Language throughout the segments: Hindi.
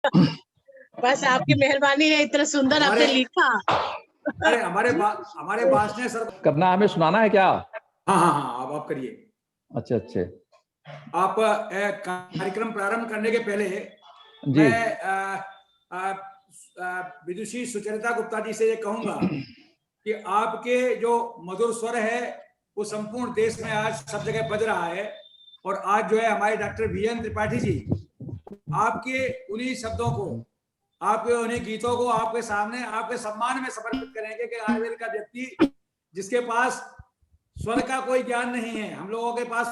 बस आपकी मेहरबानी है, इतना सुंदर आपने लिखा। अरे हमारे बास ने सर करना, हमें सुनाना है क्या? हाँ हाँ हाँ, आप करिए। अच्छा अच्छे। आप कार्यक्रम प्रारंभ करने के पहले जी। मैं विदुषी सुचरिता गुप्ता जी से ये कहूंगा कि आपके जो मधुर स्वर है वो संपूर्ण देश में आज सब जगह बज रहा है। और आज जो है हमारे डॉक्टर वीएन त्रिपाठी जी आपके उन्हीं शब्दों को, आपके उन्हीं गीतों को आपके सामने आपके सम्मान में समर्पित करेंगे कि आयुर्वेद का व्यक्ति जिसके पास स्वर का कोई ज्ञान नहीं है, हम लोगों के पास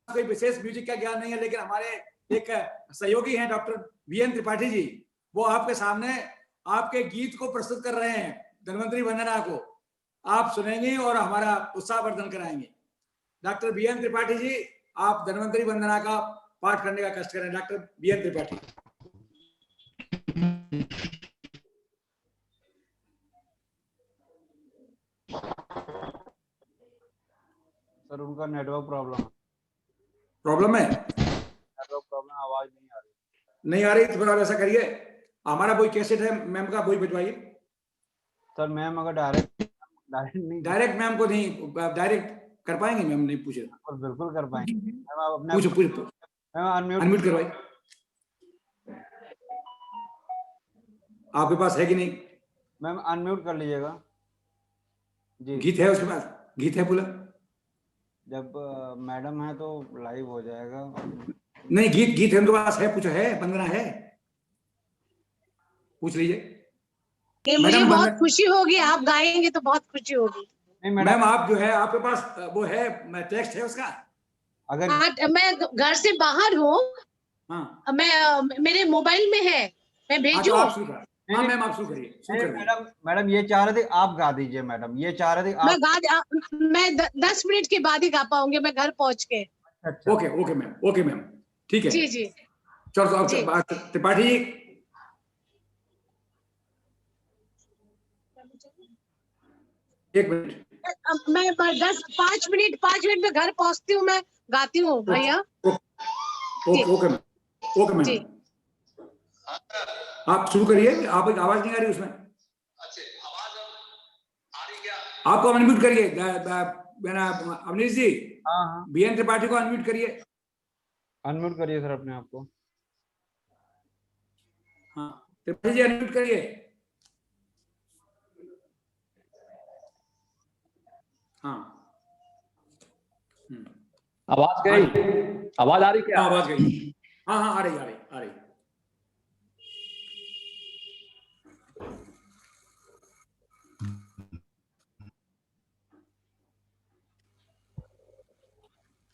कोई विशेष म्यूजिक का ज्ञान नहीं है, लेकिन हमारे एक सहयोगी हैं डॉक्टर वीएन त्रिपाठी जी, वो आपके सामने आपके गीत को प्रस्तुत कर रहे हैं। धन्वंतरी वंदना को आप सुनेंगे और हमारा उत्साहवर्धन कराएंगे। डॉक्टर वीएन त्रिपाठी जी, आप धन्वंतरी वंदना का पाठ करने का कष्ट करें। Doctor VN Tripathi. सर उनका नेटवर्क प्रॉब्लम है, नेटवर्क प्रॉब्लम, आवाज नहीं आ रही तो फिर ऐसा करिए, हमारा वही कैसेट है मैम का, वही भिजवाइए। सर मैम अगर डायरेक्ट मैम को नहीं, डायरेक्ट कर पाएंगे मैम? नहीं पूछे। बिल्कुल कर पाएंगे मैम, आप अपने पूछो अनम्यूट करवाइए। आपके पास है कि नहीं मैम? अनम्यूट कर लीजिएगा जी। गीत है उसके पास? गीत है पूरा? जब मैडम है तो लाइव हो जाएगा। नहीं, गीत है उनके पास? है, पूछो, है वंदना है? पूछ लीजिए। मुझे बहुत खुशी होगी, आप गाएंगे तो बहुत खुशी होगी। मैम आप जो है आपके पास वो है टेक्स्ट है उसका? अगर मैं घर से बाहर हूँ, मैं मेरे मोबाइल में है, मैं भेजूं? मैम आप शुरू करिए। मैडम ये चाह रहे थे आप गा दीजिए। मैडम ये चाह रहे थे आप मैं 10 मिनट के बाद ही गा पाऊंगी, मैं घर पहुंच के। अच्छा। ओके मैम ठीक है। जी जी चलो त्रिपाठी जी, एक मिनट, मैं 5 मिनट में घर पहुंचती हूँ, मैं गाती हूँ भैया। ओके मैम आप शुरू करिए। आप आवाज नहीं आ रही उसमें? आपको अनम्यूट करिए अवनीश जी। हाँ वीएन त्रिपाठी को अनम्यूट करिए। अनम्यूट करिए सर अपने आप को। हाँ त्रिपाठी जी अनम्यूट करिए। हाँ आवाज गई? आवाज आ रही क्या? आवाज गई। हाँ आ रही।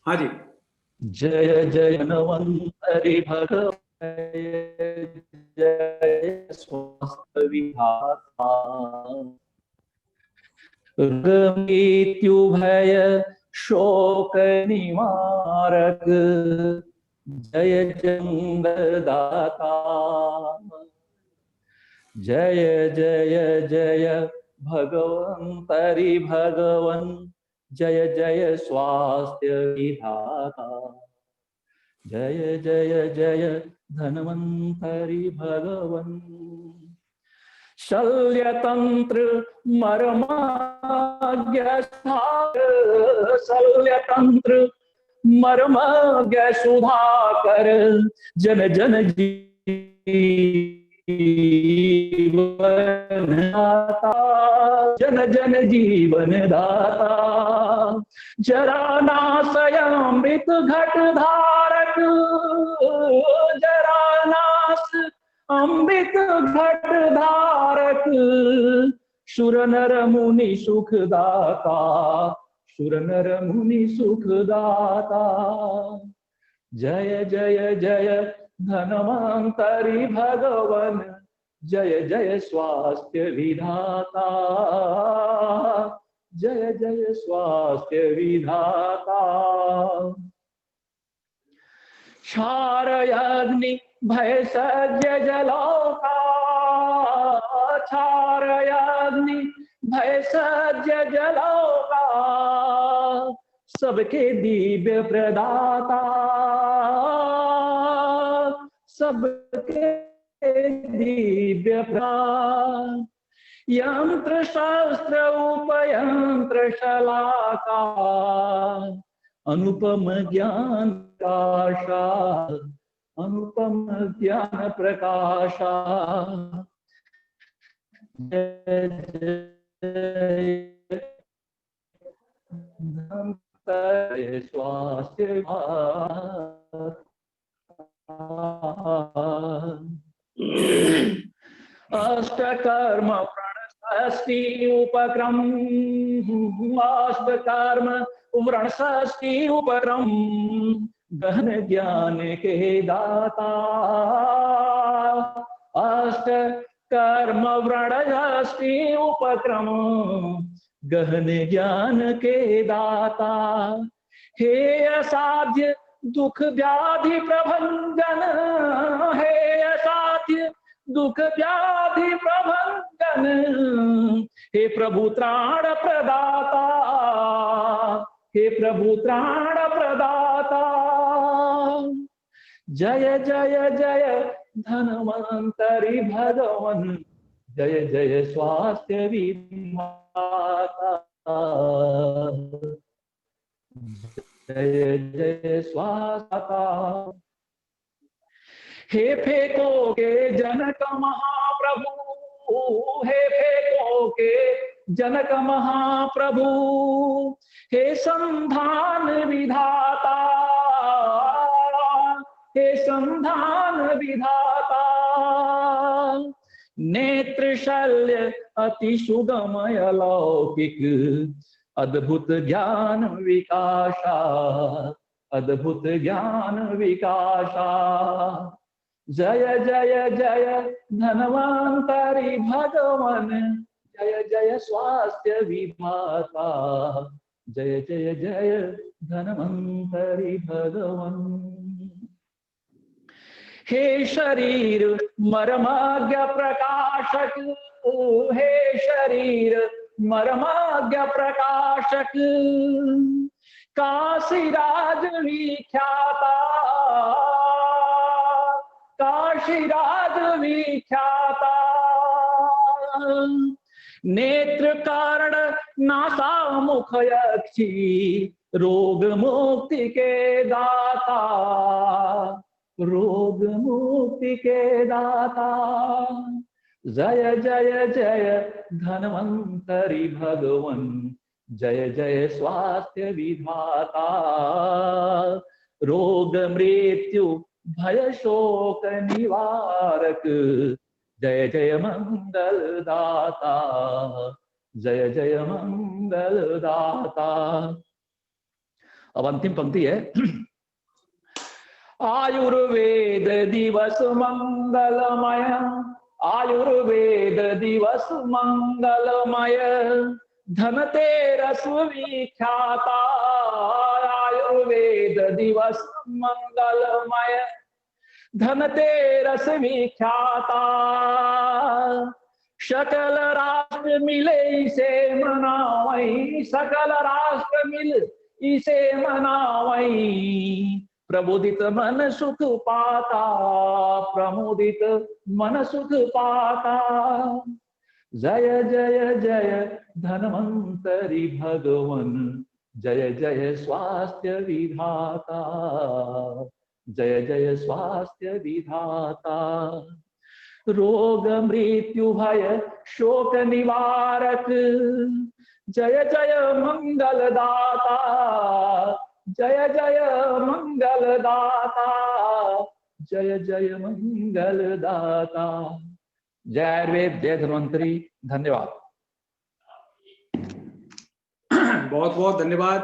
हाँ जी। जय जय धन्वंतरि भगवान, जय स्वास्थ्य विधाता, मृत्युभय शोक निवारक, जय जंगदाता, जय जय जय भगवंतरि भगवन, जय जय स्वास्थ्य विधाता, जय जय जय धन्वंतरि भगवन, शल्यतंत्र मर्मज्ञ शल्यतंत्र मर्मज्ञ सुधाकर, जन जन जीवन दाता, जन जन जीवन दाता, जरा नाशयामृत घट धारक, जरा नाश अमृत घट धारक, सुर नर मुनि सुखदाता, सुर नर मुनि सुखदाता, जय जय जय धन्वंतरि भगवन, जय जय स्वास्थ्य विधाता, जय जय स्वास्थ्य विधाता, क्षारयग्नि भय सज्य जलौका, क्षारयग्नि भय सज्य जलौका, सबके दिव्य प्रदाता, सबके दिव्य यंत्र शास्त्र उपयंत्र शलाका अनुपम ज्ञान प्रकाशा अनुपम ज्ञान प्रकाशा स्वास्थ्य अष्टकर्म प्रणष्टि उपक्रम अष्टकर्म व्रणष्टि उपक्रम गहन ज्ञान के दाता अष्टकर्म व्रणष्टि उपक्रम गहन ज्ञान के दाता हे असाध्य दुख व्याधि प्रभंजन हे असाध्य दुख व्याधि प्रभंजन हे प्रभु त्राण प्रदाता हे प्रभु त्राण प्रदाता जय जय जय धनवंतरि भगवन जय जय स्वास्थ्य विधाता जय जय स्वास्थ्य हे फेको के जनक महाप्रभु हे फेको के जनक महाप्रभु हे संधान विधाता हे संधान विधाता नेत्र शल्य अति सुगमय लौकिक अद्भुत ज्ञान विकासा अद्भुत ज्ञान विकासा जय जय जय धनवंतरि भगवन जय जय स्वास्थ्य विधाता जय जय जय धनवंतरि भगवन हे शरीर मर्मज्ञ प्रकाशक हे शरीर मर्मज्ञ प्रकाशक काशीराज विख्याता काशीराज विख्याता नेत्र कारण नासा मुख यक्षी रोग मुक्ति के दाता रोग मुक्ति के दाता जय जय जय धनवंतरि भगवन जय जय स्वास्थ्य विधाता रोग मृत्यु भय शोक निवारक जय जय मंगल दाता जय जय मंगल दाता। अब अंतिम पंक्ति है आयुर्वेद दिवस मंगलमय आयुर्वेद दिवस मंगलमय धनतेरस विख्याता आयुर्वेद दिवस मंगलमय धनतेरस विख्याता सकल राष्ट्र मिले इसे मनावई सकल राष्ट्र मिल इसे मनावई प्रबोधित मन सुख पाता प्रमोदित मन सुख पाता जय जय जय धनवंतरि भगवन जय जय स्वास्थ्य विधाता जय जय स्वास्थ्य विधाता रोग मृत्यु भय शोक निवारक जय जय मंगल दाता जय जय मंगल दाता जय जय मंगल दाता। जय आयुर्वेद जय धन्वंतरि। धन्यवाद। बहुत बहुत धन्यवाद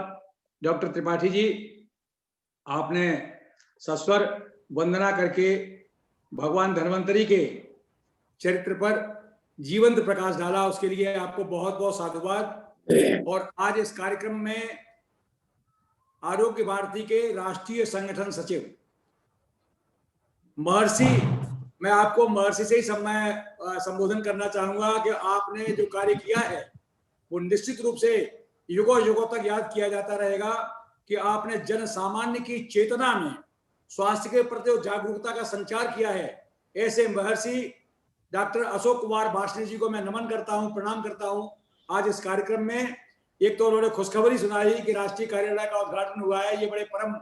डॉक्टर त्रिपाठी जी। आपने सस्वर वंदना करके भगवान धन्वंतरि के चरित्र पर जीवंत प्रकाश डाला, उसके लिए आपको बहुत बहुत साधुवाद। और आज इस कार्यक्रम में आरोग्य भारती के राष्ट्रीय संगठन सचिव महर्षि, मैं आपको महर्षि से ही संबोधन करना चाहूंगा कि आपने जो कार्य किया है वो निश्चित रूप से युगों युगों तक याद किया जाता रहेगा कि आपने जन सामान्य की चेतना में स्वास्थ्य के प्रति जागरूकता का संचार किया है। ऐसे महर्षि डॉक्टर अशोक कुमार वार्ष्णेय जी को मैं नमन करता हूं, प्रणाम करता हूं। आज इस कार्यक्रम में एक तो उन्होंने खुशखबरी सुनाई कि राष्ट्रीय कार्यालय का उद्घाटन हुआ है। ये बड़े परम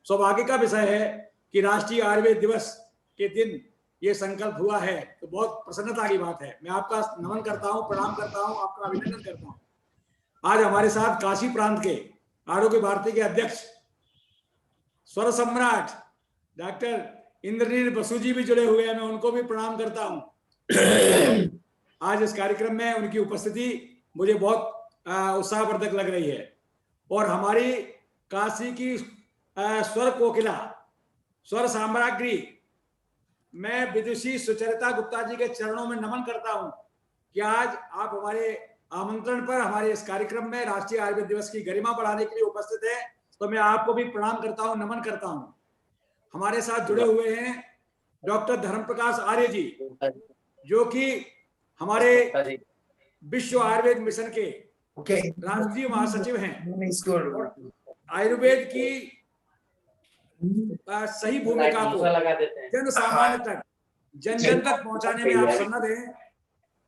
सौभाग्य का विषय है कि राष्ट्रीय आयुर्वेद दिवस के दिन ये संकल्प हुआ है, तो बहुत प्रसन्नता की बात है। मैं आपका नमन करता हूं, प्रणाम करता हूं, आपका अभिनंदन करता हूं। आज हमारे साथ काशी प्रांत के आरोग्य भारती के अध्यक्ष स्वर सम्राट डॉक्टर इंद्रनील बसु जी भी जुड़े हुए हैं, मैं उनको भी प्रणाम करता हूं। आज इस कार्यक्रम में उनकी उपस्थिति मुझे बहुत उत्साहवर्धक लग रही है। और हमारी काशी की स्वर कोकिला, स्वर साम्राज्ञी, मैं विदुषी सुचरिता गुप्ता जी के चरणों में नमन करता हूं कि आज आप हमारे आमंत्रण पर हमारे इस कार्यक्रम में राष्ट्रीय आयुर्वेद दिवस की गरिमा बढ़ाने के लिए उपस्थित है। तो मैं आपको भी प्रणाम करता हूं, नमन करता हूं। हमारे साथ जुड़े हुए हैं डॉक्टर धर्मप्रकाश आर्य जी, जो कि हमारे विश्व आयुर्वेद मिशन के राष्ट्रीय महासचिव हैं। आयुर्वेद की सही भूमिका को जन सामान्य तक, जन जन तक पहुंचाने में आप सन्नद्ध हैं।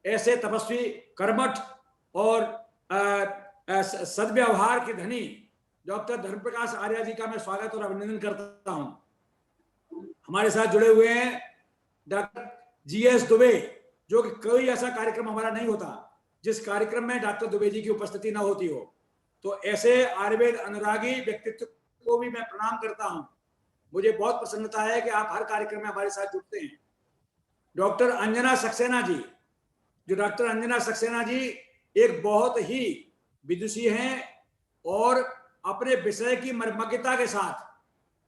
ऐसे तपस्वी, कर्मठ और सद्व्यवहार के धनी डॉक्टर धर्मप्रकाश आर्य जी का मैं स्वागत और अभिनंदन करता हूं। हमारे साथ जुड़े हुए हैं डॉक्टर जीएस दुबे, जो कि कोई ऐसा कार्यक्रम हमारा नहीं होता जिस कार्यक्रम में डॉक्टर दुबे जी की उपस्थिति न होती हो। तो ऐसे आयुर्वेद अनुरागी व्यक्तित्व को भी मैं प्रणाम करता हूं। मुझे बहुत प्रसन्नता है कि आप हर कार्यक्रम में हमारे साथ जुड़ते हैं। डॉक्टर अंजना सक्सेना जी, जो डॉक्टर अंजना सक्सेना जी एक बहुत ही विदुषी हैं और अपने विषय की मर्मज्ञता के साथ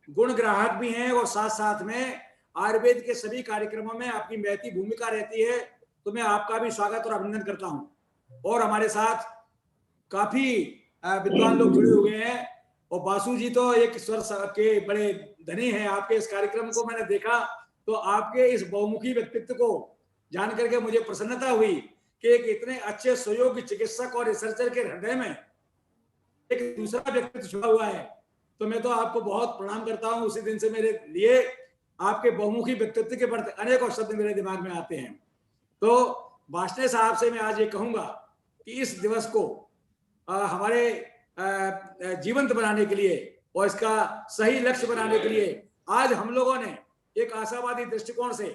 गुण ग्राहक भी हैं, और साथ साथ में आयुर्वेद के सभी कार्यक्रमों में आपकी महती भूमिका रहती है। तो मैं आपका भी स्वागत और अभिनंदन करता हूं। और हमारे साथ काफी विद्वान लोग जुड़े हुए हैं, और बासु जी तो एक स्वर के बड़े धनी हैं। आपके इस कार्यक्रम को मैंने देखा तो आपके इस बहुमुखी व्यक्तित्व को जान करके मुझे प्रसन्नता हुई कि एक इतने अच्छे सुयोग्य चिकित्सक और रिसर्चर के हृदय में एक दूसरा व्यक्तित्व छुपा हुआ है। तो मैं तो आपको बहुत प्रणाम करता हूं। उसी दिन से मेरे लिए आपके बहुमुखी व्यक्तित्व के प्रति अनेकों शब्द मेरे दिमाग में आते हैं। तो वार्ष्णेय साहब से मैं आज ये कहूंगा कि इस दिवस को हमारे जीवंत बनाने के लिए और इसका सही लक्ष्य बनाने के लिए आज हम लोगों ने एक आशावादी दृष्टिकोण से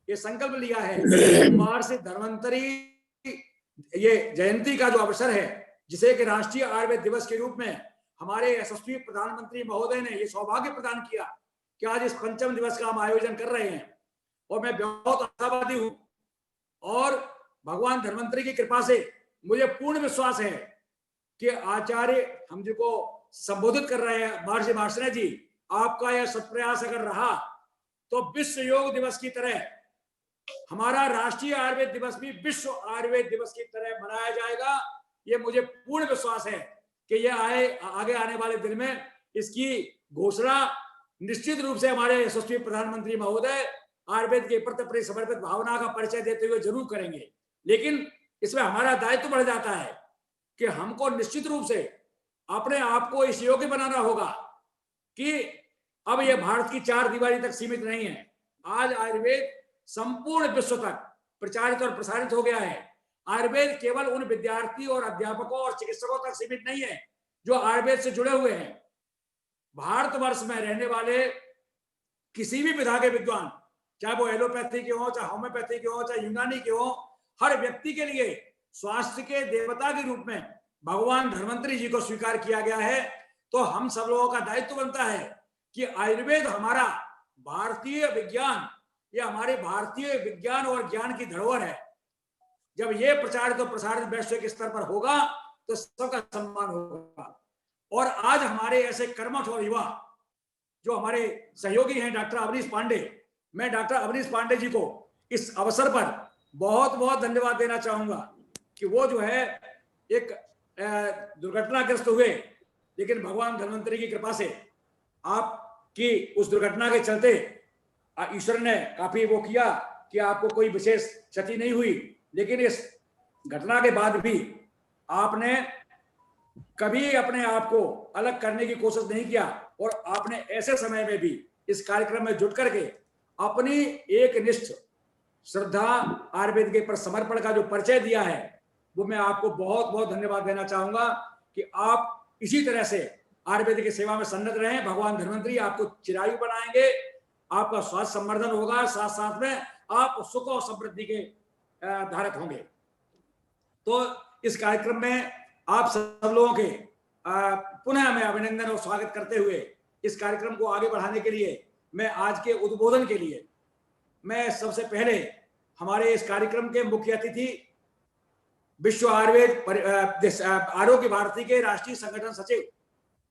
ये संकल्प लिया है। महर्षि धन्वंतरी ये जयंती का जो अवसर है, जिसे कि राष्ट्रीय आयुर्वेद दिवस के रूप में हमारे यशस्वी प्रधानमंत्री महोदय ने ये सौभाग्य प्रदान किया कि आज इस पंचम दिवस का हम आयोजन कर रहे हैं। और मैं बहुत आशावादी हूं, और भगवान धन्वंतरी की कृपा से मुझे पूर्ण विश्वास है कि आचार्य हम जिनको संबोधित कर रहे हैं महर्षि वार्ष्णेय जी, आपका यह सत्प्रयास अगर रहा तो विश्व योग दिवस की तरह हमारा राष्ट्रीय आयुर्वेद दिवस भी विश्व आयुर्वेद दिवस की तरह मनाया जाएगा। ये मुझे पूर्ण विश्वास है कि यह आगे आने वाले दिन में इसकी घोषणा निश्चित रूप से हमारे यशस्वी प्रधानमंत्री महोदय आयुर्वेद के प्रति समर्पित भावना का परिचय देते हुए जरूर करेंगे। लेकिन इसमें हमारा दायित्व बढ़ जाता है कि हमको निश्चित रूप से अपने आप को इस योग्य बनाना होगा कि अब यह भारत की चार दीवारी तक सीमित नहीं है। आज आयुर्वेद संपूर्ण विश्व तक प्रचारित और प्रसारित हो गया है। आयुर्वेद केवल उन विद्यार्थी और अध्यापकों और चिकित्सकों तक सीमित नहीं है जो आयुर्वेद से जुड़े हुए हैं। भारतवर्ष में रहने वाले किसी भी विधा के विद्वान, चाहे वो एलोपैथी के हो, चाहे होम्योपैथी के हो, चाहे यूनानी के हो, हर व्यक्ति के लिए स्वास्थ्य के देवता के रूप में भगवान धन्वंतरी जी को स्वीकार किया गया है। तो हम सब लोगों का दायित्व बनता है कि आयुर्वेद हमारा भारतीय विज्ञान, यह हमारे भारतीय विज्ञान और ज्ञान की धरोहर है। जब ये प्रचारित और प्रसारित वैश्विक स्तर पर होगा तो सबका सम्मान होगा। और आज हमारे ऐसे कर्मठ और युवा जो हमारे सहयोगी हैं डॉक्टर अवनीश पांडे, मैं डॉक्टर अवनीश पांडे जी को इस अवसर पर बहुत बहुत धन्यवाद देना चाहूंगा कि वो जो है एक दुर्घटनाग्रस्त हुए, लेकिन भगवान धन्वंतरी की कृपा से आपकी उस दुर्घटना के चलते ईश्वर ने काफी वो किया कि आपको कोई विशेष क्षति नहीं हुई। लेकिन इस घटना के बाद भी आपने कभी अपने आप को अलग करने की कोशिश नहीं किया, और आपने ऐसे समय में भी इस कार्यक्रम में जुट करके अपनी एक निष्ठ श्रद्धा, आयुर्वेद के पर समर्पण का जो परिचय दिया है, वो मैं आपको बहुत बहुत धन्यवाद देना चाहूंगा कि आप इसी तरह से आयुर्वेद की सेवा में सन्नत रहें। भगवान धन्वंतरी आपको चिरायु बनाएंगे, आपका स्वास्थ्य संवर्धन होगा, साथ साथ में आप सुख और समृद्धि के धारक होंगे। तो इस कार्यक्रम में आप सब लोगों के पुनः मैं अभिनंदन और स्वागत करते हुए इस कार्यक्रम को आगे बढ़ाने के लिए मैं आज के उद्बोधन के लिए मैं सबसे पहले हमारे इस कार्यक्रम के मुख्य अतिथि विश्व आयुर्वेद आरोग्य भारती के राष्ट्रीय संगठन सचिव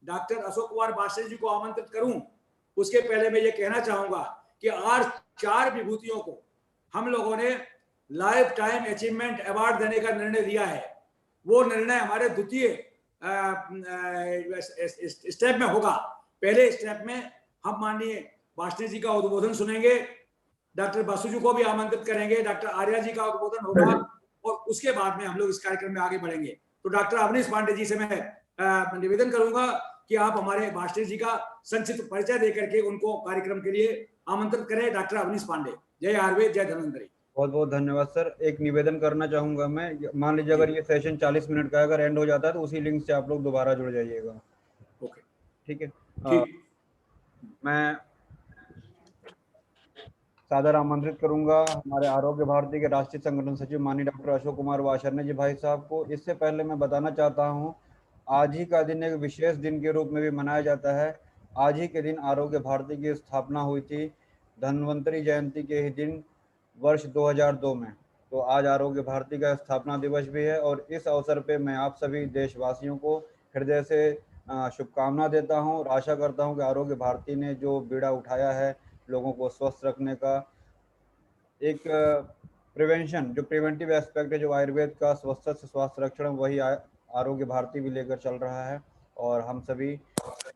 डॉक्टर अशोक कुमार वासनिक जी को आमंत्रित करूं। उसके पहले मैं ये कहना चाहूंगा कि आज 4 विभूतियों को हम लोगों ने लाइफ टाइम अचीवमेंट अवार्ड देने का निर्णय लिया है। वो निर्णय हमारे द्वितीय स्टेप में होगा। पहले स्टेप में हम माननीय वासनिक जी का उद्बोधन सुनेंगे, डॉक्टर बासु जी को भी आमंत्रित करेंगे, डॉक्टर आर्या जी का उद्बोधन होगा और उसके बाद में हम लोग इस कार्यक्रम में आगे बढ़ेंगे। तो डॉक्टर अवनीश पांडे जी से मैं निवेदन करूंगा कि आप हमारे वासनिक जी का संक्षिप्त परिचय देकर के उनको कार्यक्रम के लिए आमंत्रित करें। डॉक्टर अवनीश पांडे, जय आयुर्वेद, जय धन्वंतरी। बहुत बहुत धन्यवाद सर। एक निवेदन करना चाहूंगा मैं, मान लीजिए अगर ये सेशन 40 मिनट का अगर एंड हो जाता है तो उसी लिंक से आप लोग दोबारा जुड़ जाइएगा। ओके, ठीक है। मैं सादर आमंत्रित करूंगा हमारे आरोग्य भारती के राष्ट्रीय संगठन सचिव माननीय डॉक्टर अशोक कुमार वासनिक जी भाई साहब को। इससे पहले मैं बताना चाहता हूं, आज ही का दिन एक विशेष दिन के रूप में भी मनाया जाता है। आज ही के दिन आरोग्य भारती की स्थापना हुई थी, धन्वंतरी जयंती के ही दिन वर्ष 2002 में। तो आज आरोग्य भारती का स्थापना दिवस भी है और इस अवसर पे मैं आप सभी देशवासियों को हृदय से शुभकामना देता हूं और आशा करता हूं कि आरोग्य भारती ने जो बीड़ा उठाया है लोगों को स्वस्थ रखने का, एक प्रिवेंशन जो प्रिवेंटिव एस्पेक्ट है जो आयुर्वेद का स्वस्थ से स्वास्थ्य रक्षण, वही आरोग्य भारती भी लेकर चल रहा है। और हम सभी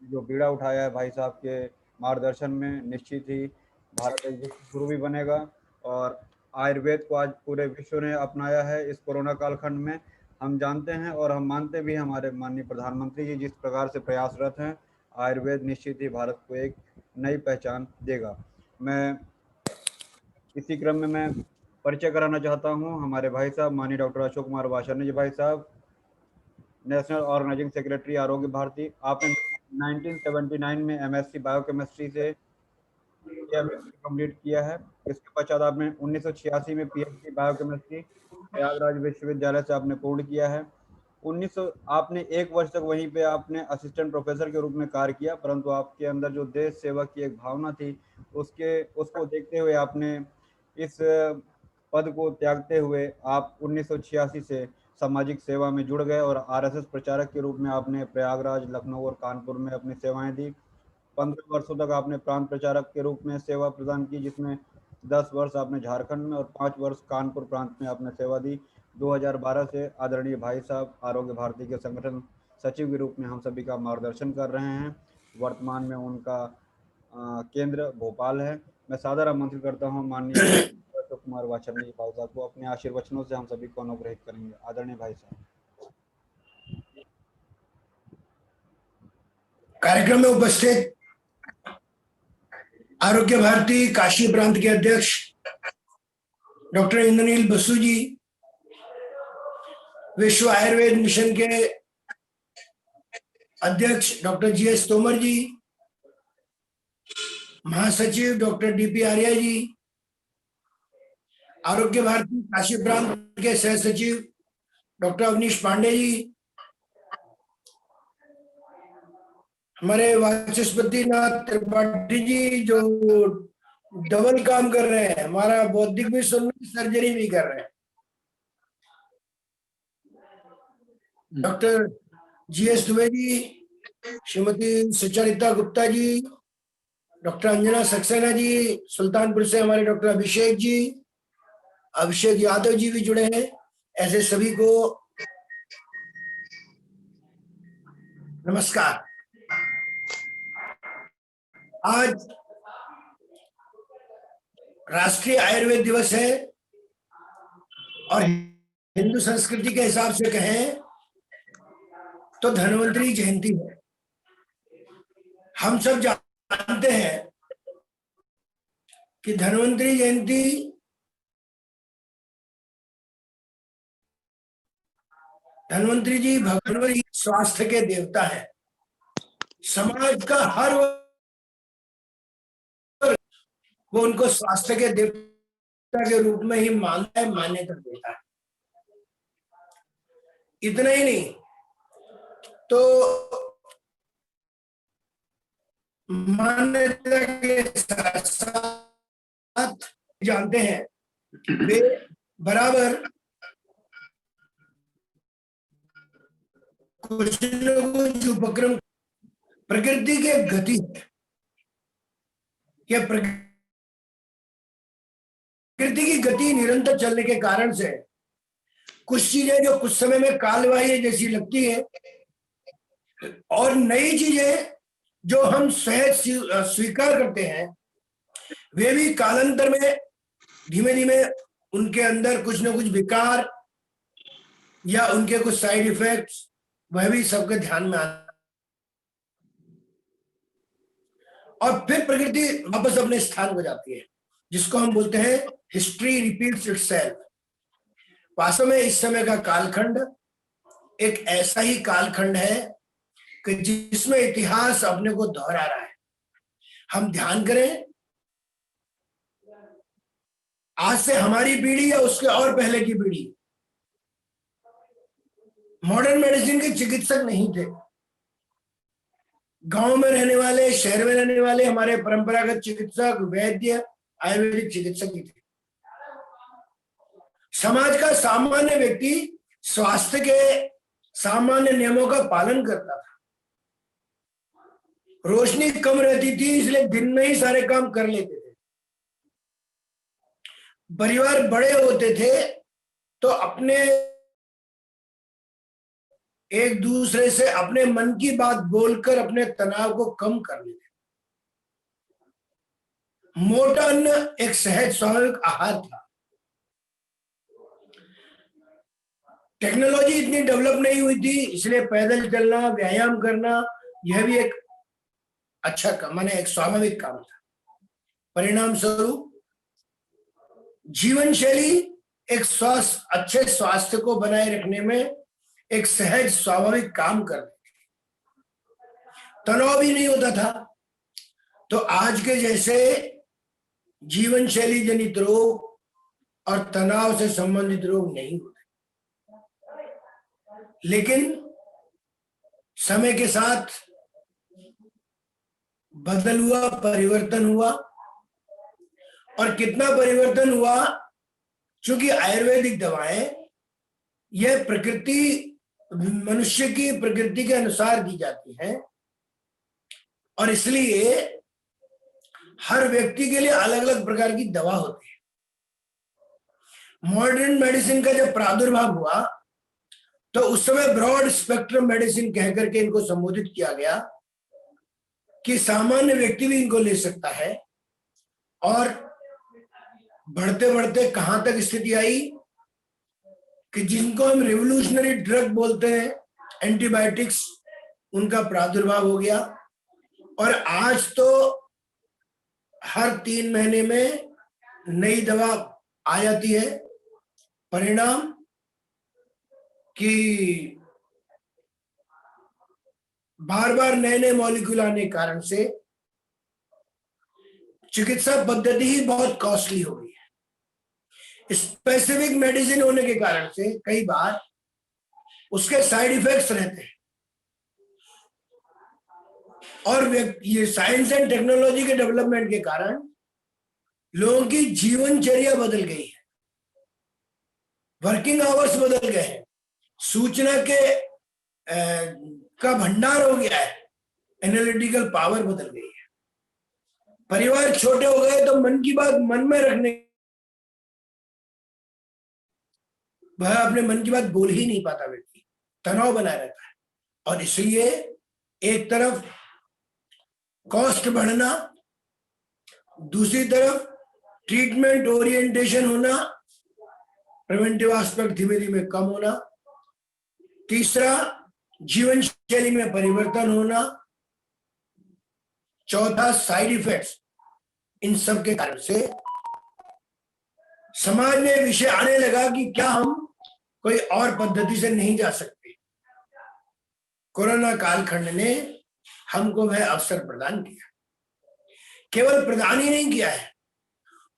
जो बीड़ा उठाया है भाई साहब के मार्गदर्शन में, निश्चित ही भारत एक विश्व गुरु भी बनेगा। और आयुर्वेद को आज पूरे विश्व ने अपनाया है इस कोरोना कालखंड में। हम जानते हैं और हम मानते भी, हमारे माननीय प्रधानमंत्री जी जिस प्रकार से प्रयासरत हैं, आयुर्वेद निश्चित ही भारत को एक नई पहचान देगा। मैं इसी क्रम में मैं परिचय कराना चाहता हूं हमारे भाई साहब माननीय डॉक्टर अशोक कुमार वासनिक जी भाई साहब, national organising secretary Arogya Bharati. आपने 1979 में एमएससी बायोकेमिस्ट्री से कंप्लीट किया है। इसके पश्चात आपने 1986 में पीएचडी बायोकेमिस्ट्री प्रयागराज विश्वविद्यालय से आपने पूर्ण किया है। आपने 1 वर्ष तक वहीं पे आपने असिस्टेंट प्रोफेसर के रूप में कार्य किया, परंतु आपके अंदर जो देश सेवा की एक भावना थी उसको देखते हुए आपने इस पद को त्यागते हुए आप 1986 से सामाजिक सेवा में जुड़ गए और आरएसएस प्रचारक के रूप में आपने प्रयागराज, लखनऊ और कानपुर में अपनी सेवाएं दी। 15 वर्षों तक आपने प्रांत प्रचारक के रूप में सेवा प्रदान की, जिसमें 10 वर्ष आपने झारखंड में और 5 वर्ष कानपुर प्रांत में आपने सेवा दी। 2012 से आदरणीय भाई साहब आरोग्य भारती के संगठन सचिव के रूप में हम सभी का मार्गदर्शन कर रहे हैं। वर्तमान में उनका केंद्र भोपाल है। मैं सादर आमंत्रित करता हूं माननीय अशोक कुमार वासनिक जी भाई साहब को, अपने आशीर्वचनों से हम सभी को अनुग्रहित करेंगे। आदरणीय भाई साहब। कार्यक्रम में उपस्थित आरोग्य भारती काशी प्रांत के अध्यक्ष डॉक्टर इंद्रनील बसु जी, विश्व आयुर्वेद मिशन के अध्यक्ष डॉक्टर जीएस तोमर जी, महासचिव डॉक्टर डीपी आर्या जी, आरोग्य भारती काशी प्रांत के सह सचिव डॉक्टर अवनीश पांडे जी, हमारे वाचस्पति नाथ त्रिपाठी जी जो डबल काम कर रहे हैं, हमारा बौद्धिक भी सुन रहे, सर्जरी भी कर रहे हैं, doctor GS Dubey ji, Shrimati Sucharita Gupta ji, doctor Anjana Saxena ji, Sultanpur से हमारे डॉक्टर अभिषेक यादव जी भी जुड़े हैं। ऐसे सभी को नमस्कार। आज राष्ट्रीय आयुर्वेद दिवस है और हिंदू संस्कृति के हिसाब से कहें तो धन्वंतरी जयंती है। हम सब जानते हैं कि धन्वंतरी जयंती धन्वंतरी जी, भगवान स्वास्थ्य के देवता है। समाज का हर वो उनको स्वास्थ्य के देवता के रूप में ही मानता है, मान्यता देता है। इतना ही नहीं तो मान्यता के साथ साथ जानते हैं वे बराबर कुछ न कुछ उपक्रम प्रकृति के गति या प्रकृति की गति निरंतर चलने के कारण से कुछ चीजें जो कुछ समय में कालबाह्य जैसी लगती है और नई चीजें जो हम सहज स्वीकार करते हैं वे भी कालांतर में धीमे धीमे उनके अंदर कुछ न कुछ विकार या उनके कुछ साइड इफेक्ट्स वह भी सबके ध्यान में आते और फिर प्रकृति वापस अपने स्थान पर जाती है, जिसको हम बोलते हैं हिस्ट्री रिपीट्स इटसेल्फ। वास्तव में इस समय का कालखंड एक ऐसा ही कालखंड है कि जिसमें इतिहास अपने को दोहरा रहा है। हम ध्यान करें, आज से हमारी पीढ़ी या उसके और पहले की पीढ़ी मॉडर्न मेडिसिन के चिकित्सक नहीं थे। गांव में रहने वाले, शहर में रहने वाले हमारे परंपरागत चिकित्सक, वैद्य, आयुर्वेदिक चिकित्सक ही थे। समाज का सामान्य व्यक्ति स्वास्थ्य के सामान्य नियमों का पालन करता था। रोशनी कम रहती थी इसलिए दिन में ही सारे काम कर लेते थे। परिवार बड़े होते थे तो अपने एक दूसरे से अपने मन की बात बोलकर अपने तनाव को कम कर लेते। मोटा अन्न एक सहज स्वाभाविक आहार था। टेक्नोलॉजी इतनी डेवलप नहीं हुई थी इसलिए पैदल चलना, व्यायाम करना यह भी एक अच्छा काम, माने एक स्वाभाविक काम था। परिणाम स्वरूप जीवन शैली एक अच्छे स्वास्थ्य को बनाए रखने में एक सहज स्वाभाविक काम कर देती। तनाव भी नहीं होता था। तो आज के जैसे जीवन शैली जनित रोग और तनाव से संबंधित रोग नहीं होते। लेकिन समय के साथ बदल हुआ, परिवर्तन हुआ। और कितना परिवर्तन हुआ, क्योंकि आयुर्वेदिक दवाएं यह प्रकृति, मनुष्य की प्रकृति के अनुसार दी जाती हैं और इसलिए हर व्यक्ति के लिए अलग अलग प्रकार की दवा होती है। मॉडर्न मेडिसिन का जब प्रादुर्भाव हुआ तो उस समय ब्रॉड स्पेक्ट्रम मेडिसिन कहकर के इनको संबोधित किया गया कि सामान्य व्यक्ति भी इनको ले सकता है। और बढ़ते बढ़ते कहां तक स्थिति आई कि जिनको हम रिवोल्यूशनरी ड्रग बोलते हैं, एंटीबायोटिक्स, उनका प्रादुर्भाव हो गया। और आज तो हर 3 महीने में नई दवा आ जाती है। परिणाम कि बार बार नए नए मॉलिक्यूल आने के कारण से चिकित्सा पद्धति ही बहुत कॉस्टली हो गई है। स्पेसिफिक मेडिसिन होने के कारण से कई बार उसके साइड इफेक्ट्स रहते हैं। और ये साइंस एंड टेक्नोलॉजी के डेवलपमेंट के कारण लोगों की जीवनचर्या बदल गई है, वर्किंग आवर्स बदल गए हैं, सूचना के का भंडार हो गया है, एनालिटिकल पावर बदल गई है। परिवार छोटे हो गए तो मन की बात मन में रखने, वह अपने मन की बात बोल ही नहीं पाता व्यक्ति, तनाव बना रहता है। और इसलिए एक तरफ कॉस्ट बढ़ना, दूसरी तरफ ट्रीटमेंट ओरिएंटेशन होना, प्रिवेंटिव एस्पेक्ट धीमे धीमे कम होना, तीसरा जीवन शैली में परिवर्तन होना, चौथा साइड इफेक्ट्स। इन सब के कारण से समाज में विषय आने लगा कि क्या हम कोई और पद्धति से नहीं जा सकते। कोरोना कालखंड ने हमको वह अवसर प्रदान किया। केवल प्रदान ही नहीं किया है,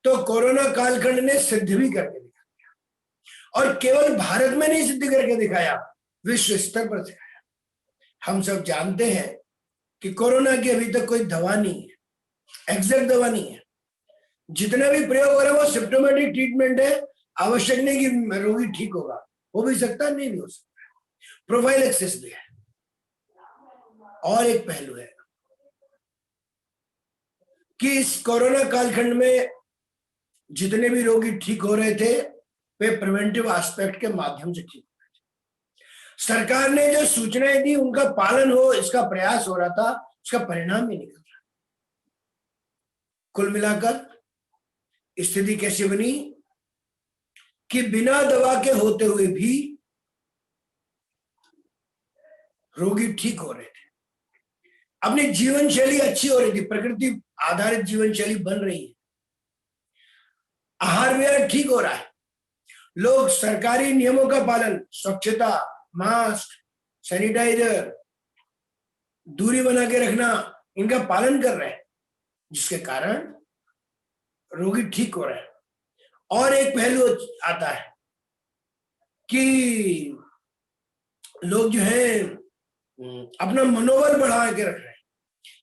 तो कोरोना कालखंड ने सिद्ध भी करके दिखाया, और केवल भारत में नहीं सिद्ध करके दिखाया, विश्व स्तर पर दिखाया। हम सब जानते हैं कि कोरोना की अभी तक कोई दवा नहीं है, एग्जैक्ट दवा नहीं है। जितना भी प्रयोग हो रहा है वो सिम्प्टोमेटिक ट्रीटमेंट है। आवश्यक नहीं कि रोगी ठीक होगा, हो भी सकता है, नहीं भी हो सकता, प्रोफाइलैक्सिस भी है। और एक पहलू है कि इस कोरोना कालखंड में जितने भी रोगी ठीक हो रहे थे वे प्रिवेंटिव एस्पेक्ट के माध्यम से ठीक हो रहे थे। सरकार ने जो सूचनाएं दी उनका पालन हो, इसका प्रयास हो रहा था, उसका परिणाम ही निकल रहा। कुल मिलाकर स्थिति कैसी बनी कि बिना दवा के होते हुए भी रोगी ठीक हो रहे थे, अपनी जीवन शैली अच्छी हो रही थी, प्रकृति आधारित जीवन शैली बन रही है, आहार विहार ठीक हो रहा है, लोग सरकारी नियमों का पालन, स्वच्छता, मास्क, सैनिटाइजर, दूरी बना के रखना, इनका पालन कर रहे हैं, जिसके कारण रोगी ठीक हो रहे हैं। और एक पहलू आता है कि लोग जो है अपना मनोबल बढ़ा के रख रहे हैं।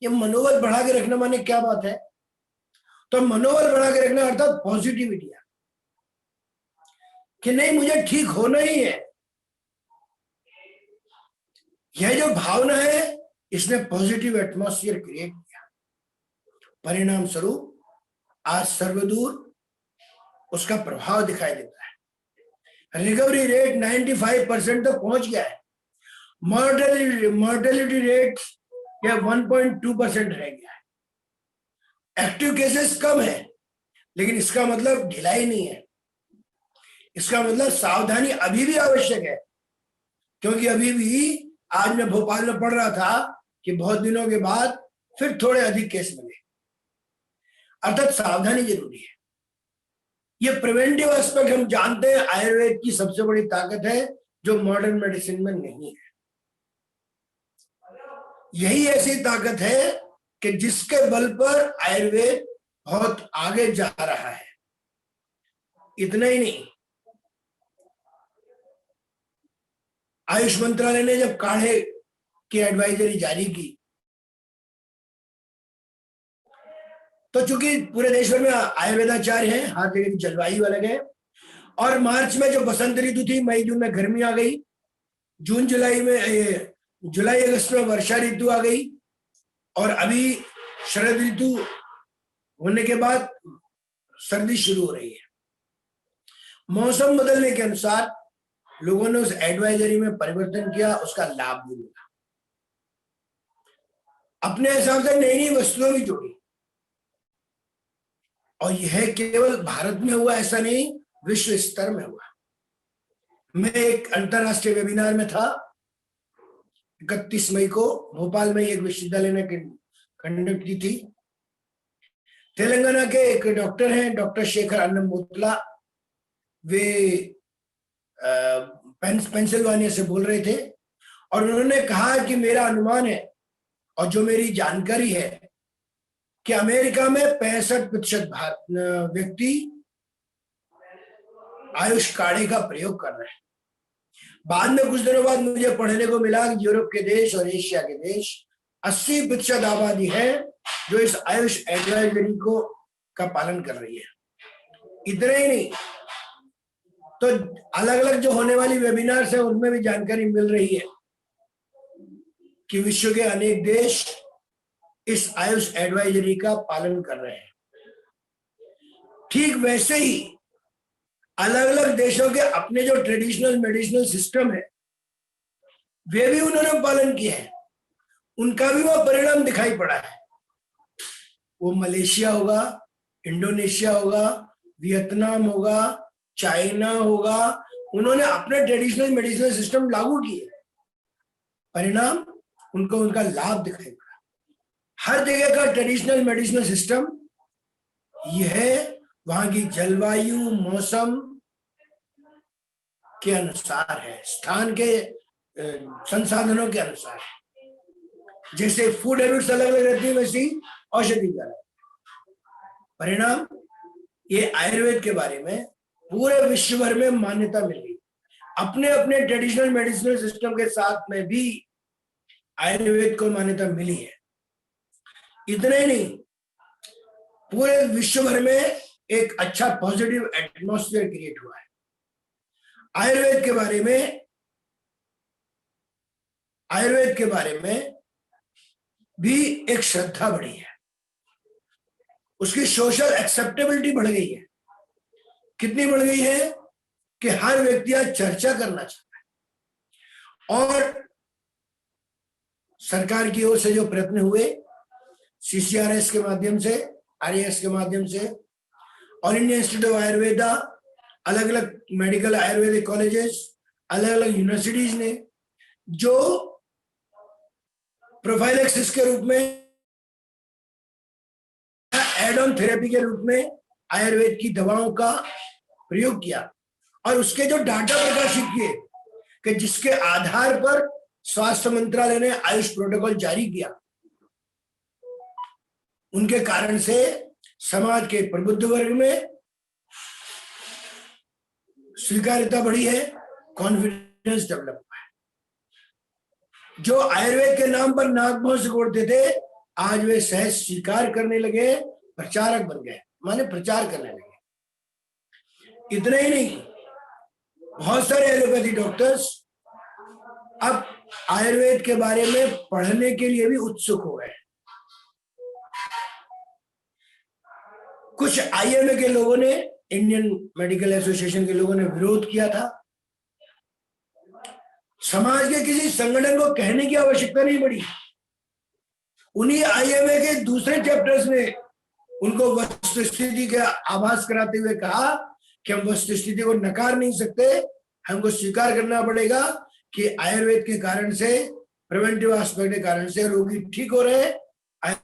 ये मनोबल बढ़ा के रखना माने क्या बात है? तो मनोबल बढ़ा के रखना अर्थात पॉजिटिविटी है कि नहीं, मुझे ठीक होना ही है। यह जो भावना है इसने पॉजिटिव एटमॉस्फेयर क्रिएट किया। परिणाम स्वरूप आज सर्वदूर उसका प्रभाव दिखाई देता है। रिकवरी रेट 95% तक पहुंच गया है। मॉर्टेलिटी रेट या 1.2% रह गया है। एक्टिव केसेस कम है, लेकिन इसका मतलब ढिलाई नहीं है। इसका मतलब सावधानी अभी भी आवश्यक है, क्योंकि अभी भी आज मैं भोपाल में पढ़ रहा था कि बहुत दिनों के बाद फिर थोड़े अधिक केस मिले, अर्थात सावधानी जरूरी है। ये प्रिवेंटिव एस्पेक्ट हम जानते हैं, आयुर्वेद की सबसे बड़ी ताकत है जो मॉडर्न मेडिसिन में नहीं है। यही ऐसी ताकत है कि जिसके बल पर आयुर्वेद बहुत आगे जा रहा है। इतना ही नहीं, आयुष मंत्रालय ने जब काढ़े की एडवाइजरी जारी की तो चूंकि पूरे देश भर में आयुर्वेदाचार्य हैं, हर जगह की जलवायु अलग है, और मार्च में जो बसंत ऋतु थी, मई जून में गर्मी आ गई, जून जुलाई अगस्त में वर्षा ऋतु आ गई, और अभी शरद ऋतु होने के बाद सर्दी शुरू हो रही है। मौसम बदलने के अनुसार लोगों ने उस एडवाइजरी में परिवर्तन किया, उसका लाभ भी मिला। अपने हिसाब से नई नई वस्तुएं भी जोड़ी, और यह केवल भारत में हुआ ऐसा नहीं, विश्व स्तर में हुआ। मैं एक अंतरराष्ट्रीय वेबिनार में था 31 मई को, भोपाल में एक विश्वविद्यालय ने कंडक्ट की थी। तेलंगाना के एक डॉक्टर हैं, डॉक्टर शेखर अन्नमोतला, वे पेंसिल्वानिया से बोल रहे थे, और उन्होंने कहा कि मेरा अनुमान है और जो मेरी जानकारी है कि अमेरिका में 65% व्यक्ति आयुष काढ़े का प्रयोग कर रहे हैं। बाद में कुछ दिनों बाद मुझे पढ़ने को मिला कि यूरोप के देश और एशिया के देश 80% आबादी है जो इस आयुष एडवाइजरी को का पालन कर रही है। इतना ही नहीं, तो अलग अलग जो होने वाली वेबिनार्स है उनमें भी जानकारी मिल रही है कि विश्व के अनेक देश इस आयुष एडवाइजरी का पालन कर रहे हैं। ठीक वैसे ही अलग अलग देशों के अपने जो ट्रेडिशनल मेडिसिनल सिस्टम है वे भी उन्होंने पालन किया है, उनका भी वह परिणाम दिखाई पड़ा है। वो मलेशिया होगा, इंडोनेशिया होगा, वियतनाम होगा, चाइना होगा, उन्होंने अपने ट्रेडिशनल मेडिसिनल सिस्टम लागू किए, परिणाम उनको उनका लाभ दिखाई पड़ा। हर जगह का ट्रेडिशनल मेडिसिनल सिस्टम यह वहां की जलवायु, मौसम के अनुसार है, स्थान के संसाधनों के अनुसार। जैसे फूड हैबिट्स अलग अलग रहती है, वैसी औषधि का परिणाम ये आयुर्वेद के बारे में पूरे विश्व भर में मान्यता मिल गई। अपने अपने ट्रेडिशनल मेडिसिनल सिस्टम के साथ में भी आयुर्वेद को मान्यता मिली है। इतना ही नहीं, पूरे विश्व भर में एक अच्छा पॉजिटिव एटमॉस्फेयर क्रिएट हुआ है। आयुर्वेद के बारे में भी एक श्रद्धा बढ़ी है, उसकी सोशल एक्सेप्टेबिलिटी बढ़ गई है। कितनी बढ़ गई है कि हर व्यक्ति आज चर्चा करना चाहता है। और सरकार की ओर से जो प्रयत्न हुए CCRS के माध्यम से, RAS के माध्यम से, all India institute of Ayurveda, अलग अलग मेडिकल आयुर्वेदिक कॉलेजेस, अलग अलग यूनिवर्सिटीज ने जो प्रोफाइलैक्सिस के रूप में, एड ऑन थेरेपी के रूप में आयुर्वेद की दवाओं का प्रयोग किया और उसके जो डाटा प्रकाशित किए कि जिसके आधार पर स्वास्थ्य मंत्रालय ने आयुष प्रोटोकॉल जारी किया, उनके कारण से समाज के प्रबुद्ध वर्ग में स्वीकार्यता बढ़ी है, कॉन्फिडेंस डेवलप हुआ है। जो आयुर्वेद के नाम पर नाक मुंह सिकोड़ते थे, आज वे सहज स्वीकार करने लगे, प्रचारक बन गए, माने प्रचार करने लगे। इतना ही नहीं, बहुत सारे एलोपैथी डॉक्टर्स अब आयुर्वेद के बारे में पढ़ने के लिए भी उत्सुक हो गए। कुछ IMA के लोगों ने, इंडियन मेडिकल एसोसिएशन के लोगों ने विरोध किया था। समाज के किसी संगठन को कहने की आवश्यकता नहीं पड़ी। उन्हीं IMA के दूसरे चैप्टर्स ने उनको वस्तुस्थिति का आभास कराते हुए कहा कि हम वस्तुस्थिति को नकार नहीं सकते, हमको स्वीकार करना पड़ेगा कि आयुर्वेद के कारण से, प्रिवेंटिव एस्पेक्ट के कारण से रोगी ठीक हो रहे हैं।